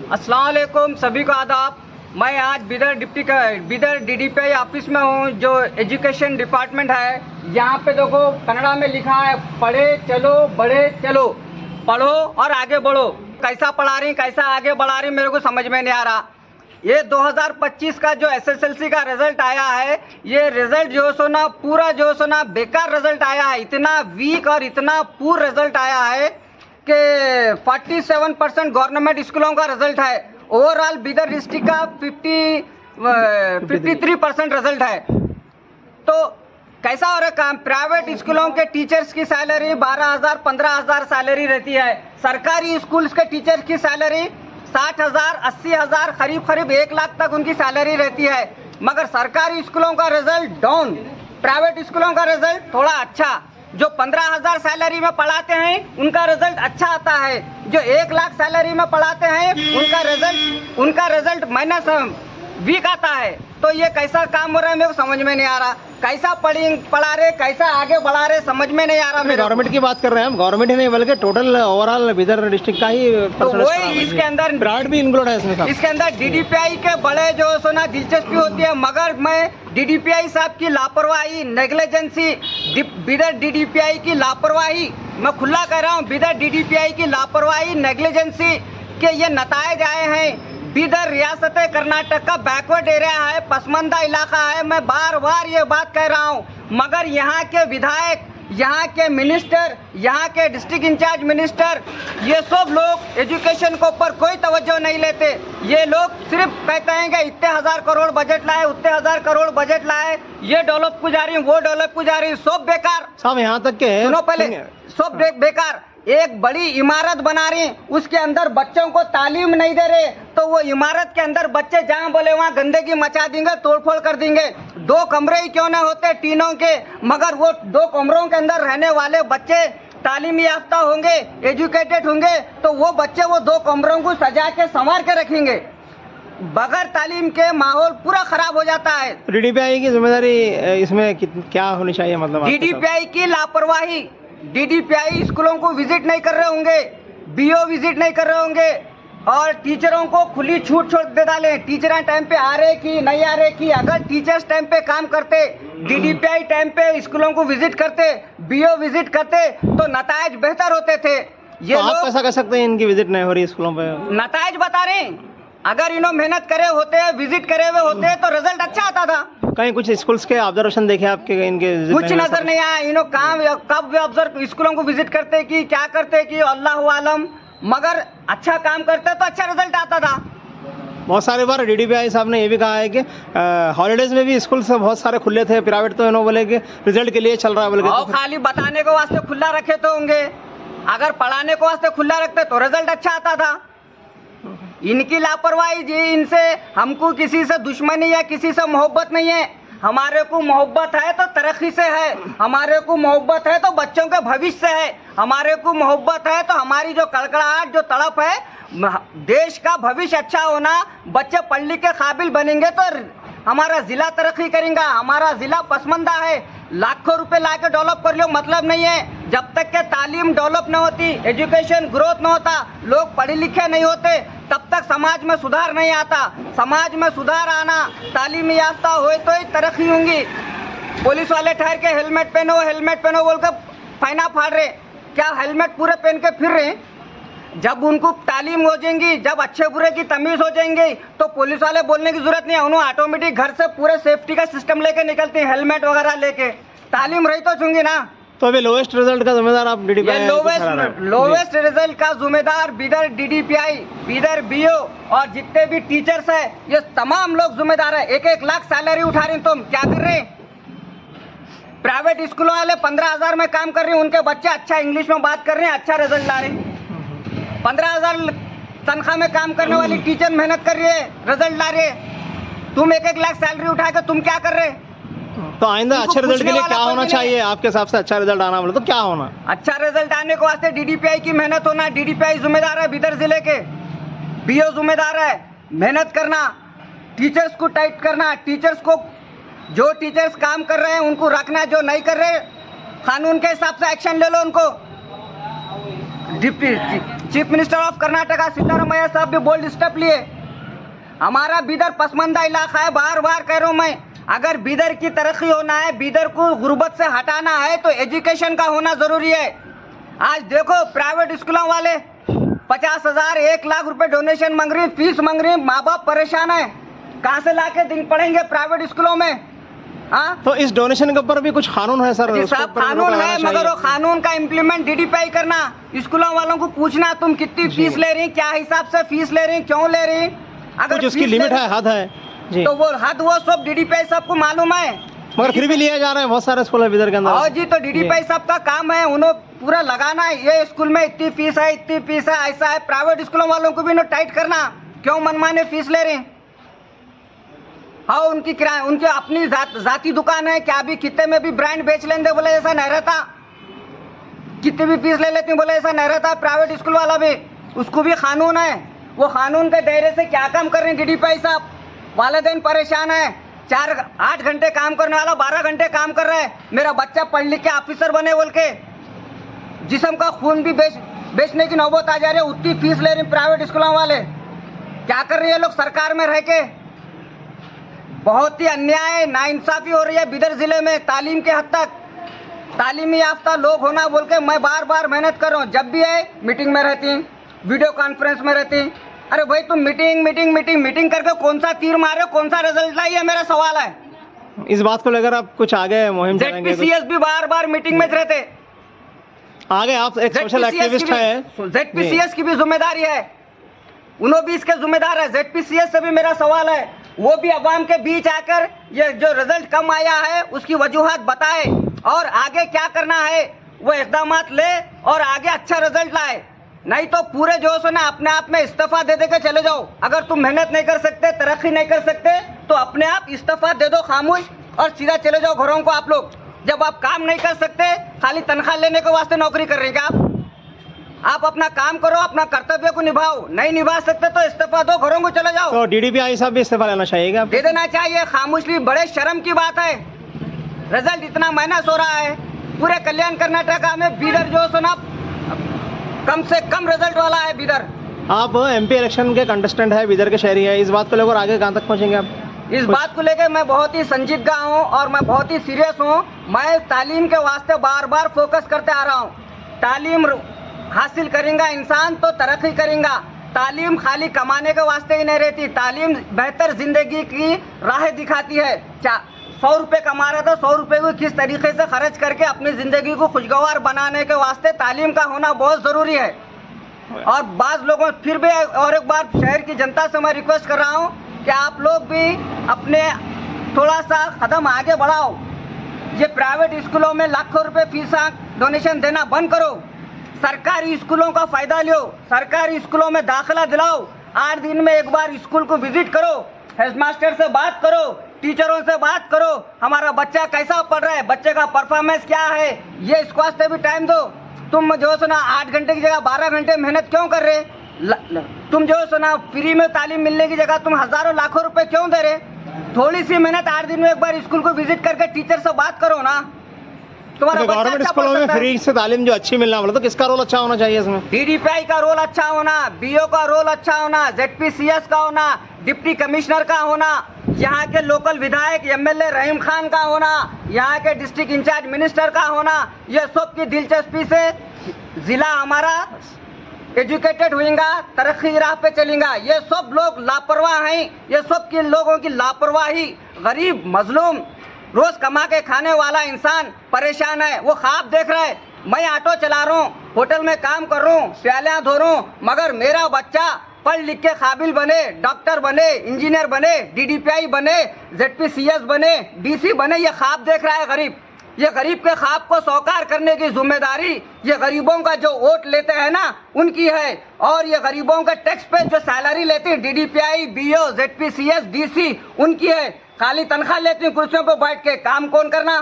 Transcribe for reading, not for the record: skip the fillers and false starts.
अस्सलाम वालेकुम, सभी को आदाब। मैं आज बिदर DDPI ऑफिस में हूँ, जो एजुकेशन डिपार्टमेंट है। यहाँ पे देखो कन्नड़ा में लिखा है, पढ़े चलो बढ़े चलो, पढ़ो और आगे बढ़ो। कैसा पढ़ा रही, कैसा आगे बढ़ा रही, मेरे को समझ में नहीं आ रहा। ये 2025 का जो SSLC का रिजल्ट आया है, ये रिजल्ट जो सो ना पूरा जो सो ना बेकार रिजल्ट आया है। इतना वीक और इतना पुअर रिजल्ट आया है कि 47% गवर्नमेंट स्कूलों का रिजल्ट है। ओवरऑल बिदर डिस्ट्रिक्ट का 53% रिजल्ट है। तो कैसा हो रहा काम? प्राइवेट स्कूलों के टीचर्स की सैलरी 12,000 15,000 सैलरी रहती है। सरकारी स्कूल्स के टीचर्स की सैलरी 60,000 80,000 करीब 1 लाख तक उनकी सैलरी रहती है। मगर सरकारी स्कूलों का रिजल्ट डाउन, प्राइवेट स्कूलों का रिजल्ट थोड़ा अच्छा। जो 15,000 सैलरी में पढ़ाते हैं उनका रिजल्ट अच्छा आता है। जो 1 लाख सैलरी में पढ़ाते हैं उनका रिजल्ट माइनस वीक आता है। तो ये कैसा काम हो रहा है, मेरे को समझ में नहीं आ रहा। कैसा पढ़ा रहे, कैसा आगे बढ़ा रहे, समझ में नहीं आ रहा। गवर्नमेंट की बात कर रहे हैं हम, गवर्नमेंट ही नहीं बल्कि टोटल ओवरऑल बिदर डिस्ट्रिक्ट का ही। तो वही इसके अंदर प्राइवेट भी इंक्लूड है इसमें। इसके अंदर DDPI के बड़े जो सोना दिलचस्पी होती है। मगर मैं DDPI साहब की लापरवाही, नेग्लिजेंसी, बिदर DDPI की लापरवाही, मैं खुला कह रहा हूँ, बिदर DDPI की लापरवाही, नेग्लिजेंसी के ये नतायज आए हैं। बिदर रियासत कर्नाटक का बैकवर्ड एरिया है, पसमानदा इलाका है। मैं बार बार ये बात कह रहा हूँ, मगर यहाँ के विधायक, यहाँ के मिनिस्टर, यहाँ के डिस्ट्रिक्ट इंचार्ज मिनिस्टर, ये सब लोग एजुकेशन के ऊपर कोई तवज्जो नहीं लेते। ये लोग सिर्फ कहते हैं कि इतने 1,000 करोड़ बजट लाए, उतने 1,000 करोड़ बजट लाए, ये डेवलप को जा रही, वो डेवलप को जा रही, सब बेकार। सब यहाँ तक के सुनो पहले, सब बेकार। एक बड़ी इमारत बना रही, उसके अंदर बच्चों को तालीम नहीं दे रहे, तो वो इमारत के अंदर बच्चे जहाँ बोले वहाँ गंदगी मचा देंगे, तोड़फोड़ कर देंगे। 2 कमरे ही क्यों ना होते टीनों के, मगर वो 2 कमरों के अंदर रहने वाले बच्चे तालीम याफ्ता होंगे, एजुकेटेड होंगे, तो वो बच्चे वो 2 कमरों को सजा के संवार के रखेंगे। बगैर तालीम के माहौल पूरा खराब हो जाता है। DDPI की जिम्मेदारी इसमें क्या होनी चाहिए? मतलब DDPI की लापरवाही। DDPI स्कूलों को विजिट नहीं कर रहे होंगे, BO विजिट नहीं कर रहे होंगे, और टीचरों को खुली छूट छोड़ दे डाले। टीचर टाइम पे आ रहे कि नहीं आ रहे कि अगर टीचर्स टाइम पे काम करते, DDPI टाइम पे स्कूलों को विजिट करते, BO विजिट करते, तो नतायज बेहतर होते थे। ये तो आप कैसा कह सकते हैं इनकी विजिट नहीं हो रही स्कूलों पे? नतायज बता रहे हैं, अगर इन्होंने मेहनत करे होते, विजिट करे हुए होते, तो रिजल्ट अच्छा आता था। कहीं कुछ स्कूल्स के ऑब्जर्वेशन देखे आपके? इनके कुछ नजर नहीं आया। इन्होंने काम कब ऑब्जर्व स्कूलों को विजिट करते कि क्या करते कि अल्लाह आलम, मगर अच्छा काम करते तो अच्छा रिजल्ट आता था। बहुत सारे बार DDPI साहब ने ये भी कहा है कि हॉलीडेज में भी स्कूल से बहुत सारे खुले थे, प्राइवेट तो इन्होंने बोले कि रिजल्ट के लिए चल रहा है बोले। और खाली बताने को वास्ते खुला रखे तो होंगे, अगर पढ़ाने को वास्ते खुला रखते तो रिजल्ट अच्छा आता था। इनकी लापरवाही जी, इनसे हमको किसी से दुश्मनी या किसी से मोहब्बत नहीं है। हमारे को मोहब्बत है तो तरक्की से है, हमारे को मोहब्बत है तो बच्चों के भविष्य से है, हमारे को मोहब्बत है तो हमारी जो कड़कड़ाहट, जो तड़प है, देश का भविष्य अच्छा होना, बच्चे पढ़ लिख के काबिल बनेंगे तो हमारा जिला तरक्की करेगा। हमारा जिला पसमानदा है, लाखों रुपए ला के डेवलप कर लो मतलब नहीं है। जब तक के तालीम डेवलप न होती, एजुकेशन ग्रोथ न होता, लोग पढ़े लिखे नहीं होते, तब तक समाज में सुधार नहीं आता। समाज में सुधार आना, तालीम याफ्ता होए तो ही तरक्की होंगी। पुलिस वाले ठहर के हेलमेट पहनो बोलकर फाइना फाड़ रहे, क्या हेलमेट पूरे पहन के फिर रहे? जब उनको तालीम हो जाएंगी, जब अच्छे बुरे की तमीज़ हो जाएंगी, तो पुलिस वाले बोलने की जरूरत नहीं है। उन्होंने ऑटोमेटिक घर से पूरे सेफ्टी का सिस्टम लेके निकलते हैं, हेलमेट वगैरह लेके। तालीम रही तो चूंगी ना। तो अभी लोवेस्ट रिजल्ट का जिम्मेदार आप DDPI? लोवेस्ट रिजल्ट का जिम्मेदार बिदर DDPI, बिदर BO और जितने भी टीचर्स है, ये तमाम लोग जिम्मेदार है। 1-1 लाख सैलरी उठा रहे, तुम क्या कर रहे हैं? प्राइवेट स्कूलों वाले 15,000 में काम कर रहे हैं, उनके बच्चे अच्छा इंग्लिश में बात कर रहे हैं, अच्छा रिजल्ट ला रहे हैं। 15,000 तनख्वाह में काम करने वाली टीचर मेहनत कर रही है, रिजल्ट ला रही है। तुम 1-1 लाख सैलरी उठा के तुम क्या कर रहे? तो आइंदा अच्छे रिजल्ट के लिए क्या होना चाहिए आपके हिसाब से? अच्छा रिजल्ट आना बोले तो क्या होना? अच्छा रिजल्ट आने के वास्ते DDPI की मेहनत होना। DDPI जिम्मेदार है बिदर जिले के, BO जिम्मेदार है मेहनत करना, टीचर्स को टाइट करना, टीचर्स को, जो टीचर्स काम कर रहे हैं उनको रखना, जो नहीं कर रहे कानून के हिसाब से एक्शन ले लो उनको। Deputy chief minister of Karnataka Siddaramaiah साहब भी बोल्ड स्टेप लिए। हमारा बीदर पसमानदा इलाका है, बार बार कह रहा हूँ मैं, अगर बीदर की तरक्की होना है, बीदर को गुर्बत से हटाना है तो एजुकेशन का होना जरूरी है। आज देखो प्राइवेट स्कूलों वाले 50,000 1 लाख रुपए डोनेशन मांग रही, फीस मांग रही, माँ बाप परेशान है, कहाँ से लाके दिन पढ़ेंगे प्राइवेट स्कूलों में? हाँ, तो इस डोनेशन के ऊपर भी कुछ कानून है सर? जी साहब, कानून है, मगर वो कानून का इम्प्लीमेंट डीडीपीआई करना, स्कूलों वालों को पूछना तुम कितनी फीस ले रही, क्या हिसाब से फीस ले रही, क्यों ले रही, अगर कुछ उसकी लिमिट है, हद है जी, तो वो हद वो सब डीडीपीआई सबको मालूम है, मगर फिर भी लिया जा रहा है बहुत सारे स्कूल है इधर के अंदर। और जी तो डीडीपीआई सबका काम है, उन्हें पूरा लगाना है, ये स्कूल में इतनी फीस है, इतनी फीस है, ऐसा है। प्राइवेट स्कूलों वालों को भी ना टाइट करना, क्यों मनमाने फीस ले रहे? हाँ, उनकी किराया, उनकी अपनी जाती दुकान है, क्या भी कितने में भी ब्रांड बेच लेंगे बोले ऐसा नहीं रहता, कितनी भी फीस ले लेती बोले ऐसा नहीं रहता। प्राइवेट स्कूल वाला भी, उसको भी कानून है, वो कानून के दायरे से क्या काम कर रहे हैं डीडीपीआई साहब? वालिदैन परेशान है, 8 घंटे काम करने वाला 12 घंटे काम कर रहा है, मेरा बच्चा पढ़ लिख के ऑफिसर बने बोल के जिस्म का खून भी बेचने की नौबत आ जा रही है, उतनी फीस ले रहे हैं प्राइवेट स्कूलों वाले। क्या कर रही है लोग सरकार में रह के? बहुत ही अन्याय, नाइंसाफी हो रही है बीदर जिले में। तालीम के हद तक तालीमी याफ्ता लोग होना बोल के मैं बार बार मेहनत कर रहा हूँ, जब भी है मीटिंग में रहती, वीडियो कॉन्फ्रेंस में रहती। अरे भाई तुम मीटिंग करके कौन सा तीर मारे, कौन सा रिजल्ट लाई, है मेरा सवाल है। इस बात को लेकर आप कुछ आगे मुहिम चलाएंगे? ZPCS भी बार बार मीटिंग में रहते, आगे आप एक सोशल एक्टिविस्ट है, ZPCS की भी जिम्मेदारी है, उन्होंने भी इसके जिम्मेदार है। ZPCS से भी मेरा सवाल है, वो भी अवाम के बीच आकर ये जो रिजल्ट कम आया है उसकी वजूहात बताए और आगे क्या करना है वो इकदाम ले और आगे अच्छा रिजल्ट लाए। नहीं तो पूरे जो है ना अपने आप में इस्तीफा दे के चले जाओ। अगर तुम मेहनत नहीं कर सकते, तरक्की नहीं कर सकते तो अपने आप इस्तीफा दे दो खामोश और सीधा चले जाओ घरों को आप लोग। जब आप काम नहीं कर सकते, खाली तनख्वाह लेने के वास्ते नौकरी कर रहे हैं क्या आप अपना काम करो, अपना कर्तव्य को निभाओ। नहीं निभा सकते तो इस्तीफा दो, घरों को चले जाओ। तो डीडीपीआई साहब भी इस्तीफा लेना चाहिए, दे देना चाहिए। खामोशी बड़े शर्म की बात है, रिजल्ट इतना माइनस हो रहा है। पूरे कल्याण कर्नाटका में बीदर जो सुना कम से कम रिजल्ट वाला है बीदर। आप एमपी इलेक्शन के कंटेस्टेंट है, बीदर के शहरी है, इस बात को लेकर आगे कहाँ तक पहुँचेंगे आप? इस बात को लेकर मैं बहुत ही संजीदगा हूँ और मैं बहुत ही सीरियस हूँ। मैं तालीम के वास्ते बार बार फोकस करते आ रहा हूँ। तालीम हासिल करेंगे इंसान तो तरक्की करेगा। तालीम खाली कमाने के वास्ते ही नहीं रहती, तालीम बेहतर जिंदगी की राह दिखाती है। 100 रुपये कमा रहा था, 100 रुपये को किस तरीके से खर्च करके अपनी ज़िंदगी को खुशगवार बनाने के वास्ते तालीम का होना बहुत ज़रूरी है। और बाज़ लोगों फिर भी और एक बार शहर की जनता से मैं रिक्वेस्ट कर रहा हूँ कि आप लोग भी अपने थोड़ा सा कदम आगे बढ़ाओ। ये प्राइवेट स्कूलों में लाखों रुपए फीस डोनेशन देना बंद करो, सरकारी स्कूलों का फ़ायदा लो, सरकारी स्कूलों में दाखिला दिलाओ। 8 दिन में एक बार स्कूल को विजिट करो, हेडमास्टर से बात करो, टीचरों से बात करो, हमारा बच्चा कैसा पढ़ रहा है, बच्चे का परफॉर्मेंस क्या है, ये इसको वास्ते भी टाइम दो। तुम जो सुना 8 घंटे की जगह 12 घंटे मेहनत क्यों कर रहे? तुम जो सुना फ्री में तालीम मिलने की जगह तुम हज़ारों लाखों रुपए क्यों दे रहे? थोड़ी सी मेहनत 8 दिन में एक बार स्कूल को विजिट करके टीचर से बात करो ना। तुम्हारा गवर्नमेंट स्कूलों में फ्री से तालीम जो अच्छी मिलना बोला तो किसका रोल अच्छा होना चाहिए इसमें? डीडीपीआई का रोल अच्छा होना, बीओ का रोल अच्छा होना, ZPCS का होना, डिप्टी कमिश्नर का होना, यहाँ के लोकल विधायक MLA रहीम खान का होना, यहाँ के डिस्ट्रिक्ट इंचार्ज मिनिस्टर का होना। ये सब की दिलचस्पी से जिला हमारा एजुकेटेड होएगा, तरक्की राह पे चलेगा। ये सब लोग लापरवाह हैं, ये सब के लोगों की लापरवाही, गरीब मजलूम रोज कमा के खाने वाला इंसान परेशान है, वो ख्वाब देख रहा है। मैं ऑटो चला रहा हूँ, होटल में काम कर रहा हूँ, प्यालियाँ धो रहा हूँ, मगर मेरा बच्चा पढ़ लिख के काबिल बने, डॉक्टर बने, इंजीनियर बने, DDPI बने, ZPCS बने, DC बने, ये ख्वाब देख रहा है गरीब। ये गरीब के ख्वाब को साकार करने की जिम्मेदारी ये गरीबों का जो वोट लेते हैं ना उनकी है। और ये गरीबों का टैक्स पे जो सैलरी लेते हैं DDPI, BO, ZPCS, DC उनकी है। खाली तनख्वाह लेती हैं, कुर्सियों पर बैठ के काम कौन करना?